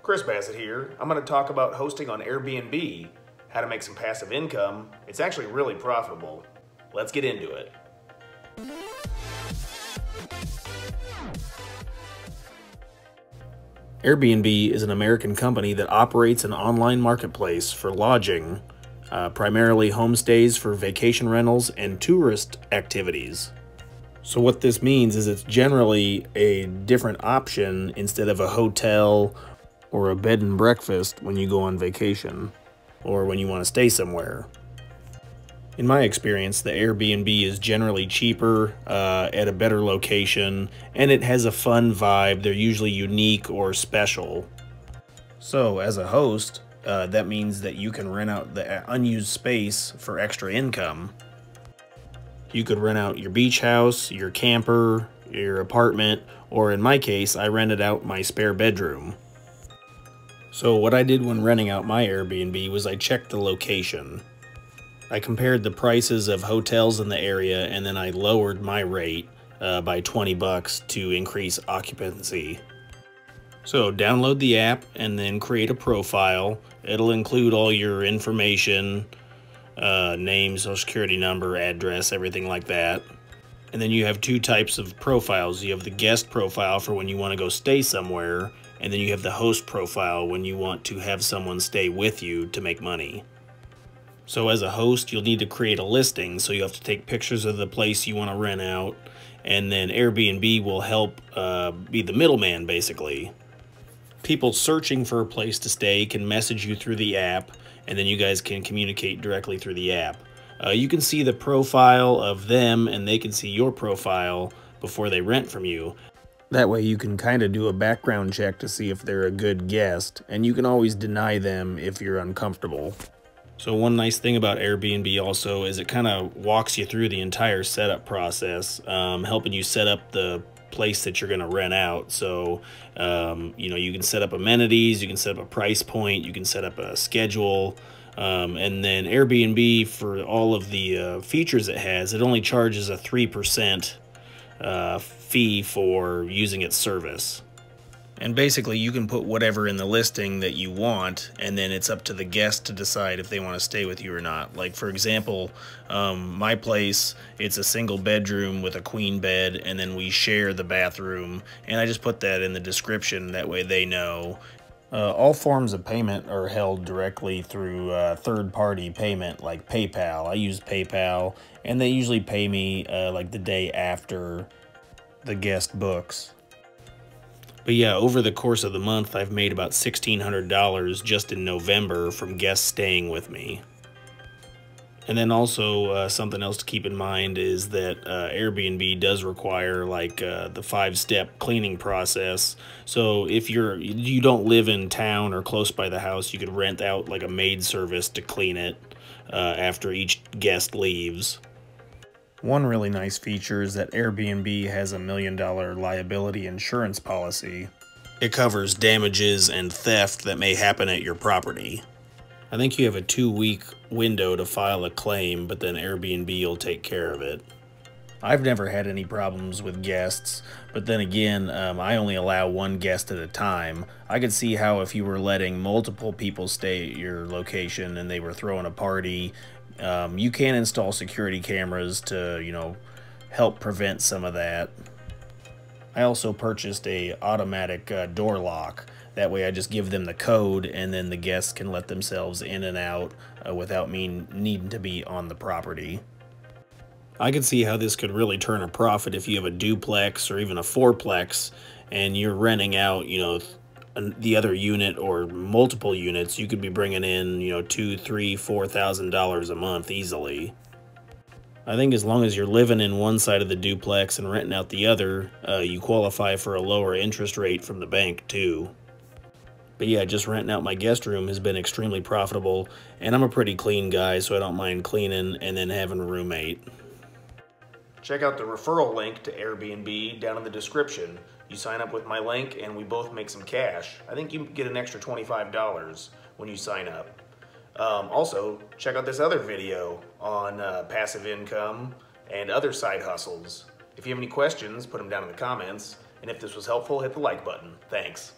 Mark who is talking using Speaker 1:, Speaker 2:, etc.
Speaker 1: Chris Bassett here. I'm going to talk about hosting on Airbnb, how to make some passive income. It's actually really profitable. Let's get into it. Airbnb is an American company that operates an online marketplace for lodging, primarily homestays for vacation rentals and tourist activities. So what this means is it's generally a different option instead of a hotel or a bed and breakfast when you go on vacation or when you want to stay somewhere. In my experience, the Airbnb is generally cheaper at a better location, and it has a fun vibe. They're usually unique or special. So as a host, that means that you can rent out the unused space for extra income. You could rent out your beach house, your camper, your apartment, or in my case, I rented out my spare bedroom. So what I did when renting out my Airbnb was I checked the location. I compared the prices of hotels in the area, and then I lowered my rate by $20 to increase occupancy. So download the app and then create a profile. It'll include all your information, name, social security number, address, everything like that. And then you have two types of profiles. You have the guest profile for when you want to go stay somewhere, and then you have the host profile when you want to have someone stay with you to make money. So as a host, you'll need to create a listing, so you have to take pictures of the place you want to rent out, and then Airbnb will help be the middleman, basically. People searching for a place to stay can message you through the app, and then you guys can communicate directly through the app. You can see the profile of them, and they can see your profile before they rent from you. That way you can kind of do a background check to see if they're a good guest, and you can always deny them if you're uncomfortable. So one nice thing about Airbnb also is it kind of walks you through the entire setup process, helping you set up the place that you're going to rent out. So, you can set up amenities, you can set up a price point, you can set up a schedule, and then Airbnb, for all of the features it has, it only charges a 3% fee for using its service. And basically you can put whatever in the listing that you want, and then it's up to the guest to decide if they want to stay with you or not. Like, for example, my place, it's a single bedroom with a queen bed, and then we share the bathroom, and I just put that in the description, that way they know. All forms of payment are held directly through third-party payment like PayPal. I use PayPal, and they usually pay me like the day after the guest books. But yeah, over the course of the month, I've made about $1,600 just in November from guests staying with me. And then also something else to keep in mind is that Airbnb does require like the 5-step cleaning process. So if you don't live in town or close by the house, you could rent out like a maid service to clean it after each guest leaves. One really nice feature is that Airbnb has a $1 million liability insurance policy. It covers damages and theft that may happen at your property. I think you have a 2-week window to file a claim, but then Airbnb will take care of it. I've never had any problems with guests, but then again, I only allow one guest at a time. I could see how if you were letting multiple people stay at your location and they were throwing a party, you can install security cameras to, help prevent some of that. I also purchased a automatic door lock. That way I just give them the code, and then the guests can let themselves in and out without me needing to be on the property. I could see how this could really turn a profit if you have a duplex or even a fourplex and you're renting out, the other unit or multiple units. You could be bringing in, $2,000, $3,000, $4,000 a month easily. I think as long as you're living in one side of the duplex and renting out the other, you qualify for a lower interest rate from the bank too. But yeah, just renting out my guest room has been extremely profitable, and I'm a pretty clean guy, so I don't mind cleaning and then having a roommate. Check out the referral link to Airbnb down in the description. You sign up with my link and we both make some cash. I think you get an extra $25 when you sign up. Also, check out this other video on passive income and other side hustles. If you have any questions, put them down in the comments. And if this was helpful, hit the like button. Thanks.